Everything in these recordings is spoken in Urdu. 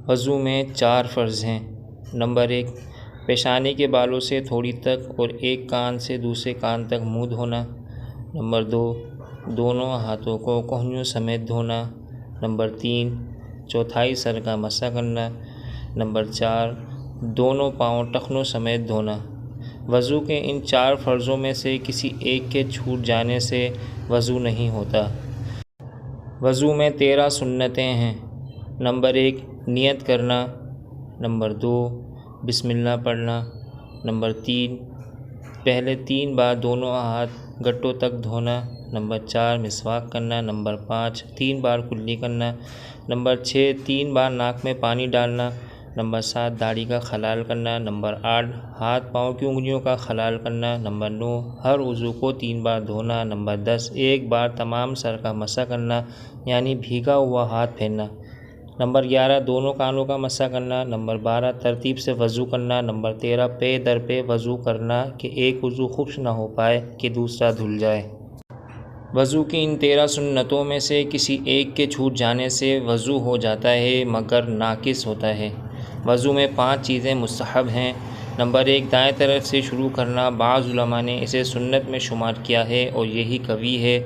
وضو میں 4 فرض ہیں۔ نمبر 1، پیشانی کے بالوں سے تھوڑی تک اور ایک کان سے دوسرے کان تک منہ دھونا۔ نمبر 2، دونوں ہاتھوں کو کہنیوں سمیت دھونا۔ نمبر 3، چوتھائی سر کا مسح کرنا۔ نمبر 4، دونوں پاؤں ٹخنوں سمیت دھونا۔ وضو کے ان 4 فرضوں میں سے کسی ایک کے چھوٹ جانے سے وضو نہیں ہوتا۔ وضو میں 13 سنتیں ہیں۔ نمبر 1، نیت کرنا۔ نمبر 2، بسم اللہ پڑھنا۔ نمبر 3، پہلے 3 بار دونوں ہاتھ گٹوں تک دھونا۔ نمبر 4، مسواک کرنا۔ نمبر 5، 3 بار کلی کرنا۔ نمبر 6، 3 بار ناک میں پانی ڈالنا۔ نمبر 7، داڑھی کا خلال کرنا۔ نمبر 8، ہاتھ پاؤں کی انگلیوں کا خلال کرنا۔ نمبر 9، ہر عضو کو 3 بار دھونا۔ نمبر 10، 1 بار تمام سر کا مسح کرنا یعنی بھیگا ہوا ہاتھ پھیرنا۔ نمبر 11، دونوں کانوں کا مسح کرنا۔ نمبر 12، ترتیب سے وضو کرنا۔ نمبر 13، پے در پہ وضو کرنا کہ ایک عضو خشک نہ ہو پائے کہ دوسرا دھل جائے۔ وضو کی ان 13 سنتوں میں سے کسی ایک کے چھوٹ جانے سے وضو ہو جاتا ہے مگر ناقص ہوتا ہے۔ وضو میں 5 چیزیں مستحب ہیں۔ نمبر 1، دائیں طرف سے شروع کرنا۔ بعض علماء نے اسے سنت میں شمار کیا ہے اور یہی قوی ہے۔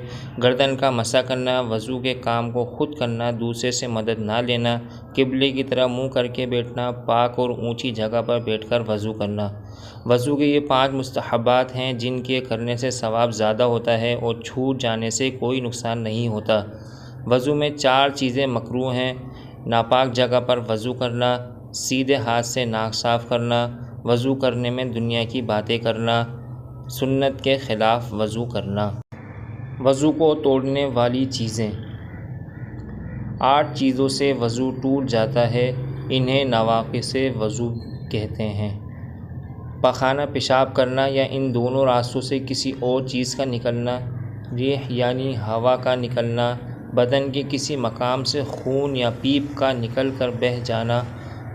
گردن کا مسح کرنا۔ وضو کے کام کو خود کرنا، دوسرے سے مدد نہ لینا۔ قبلے کی طرف منہ کر کے بیٹھنا۔ پاک اور اونچی جگہ پر بیٹھ کر وضو کرنا۔ وضو کے یہ 5 مستحبات ہیں جن کے کرنے سے ثواب زیادہ ہوتا ہے اور چھوٹ جانے سے کوئی نقصان نہیں ہوتا۔ وضو میں 4 چیزیں مکروہ ہیں۔ ناپاک جگہ پر وضو کرنا، سیدھے ہاتھ سے ناک صاف کرنا، وضو کرنے میں دنیا کی باتیں کرنا، سنت کے خلاف وضو کرنا۔ وضو کو توڑنے والی چیزیں۔ 8 چیزوں سے وضو ٹوٹ جاتا ہے، انہیں نواقض وضو کہتے ہیں۔ پاخانہ پیشاب کرنا یا ان دونوں راستوں سے کسی اور چیز کا نکلنا، ریح یعنی ہوا کا نکلنا، بدن کے کسی مقام سے خون یا پیپ کا نکل کر بہہ جانا،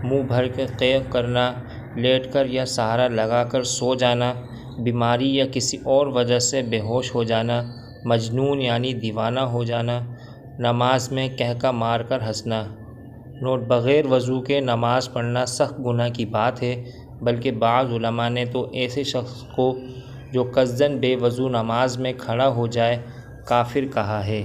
منہ بھر کے قیء کرنا، لیٹ کر یا سہارا لگا کر سو جانا، بیماری یا کسی اور وجہ سے بے ہوش ہو جانا، مجنون یعنی دیوانہ ہو جانا، نماز میں کہکہ مار کر ہنسنا۔ نوٹ: بغیر وضو کے نماز پڑھنا سخت گناہ کی بات ہے، بلکہ بعض علماء نے تو ایسے شخص کو جو قصداً بے وضو نماز میں کھڑا ہو جائے کافر کہا ہے۔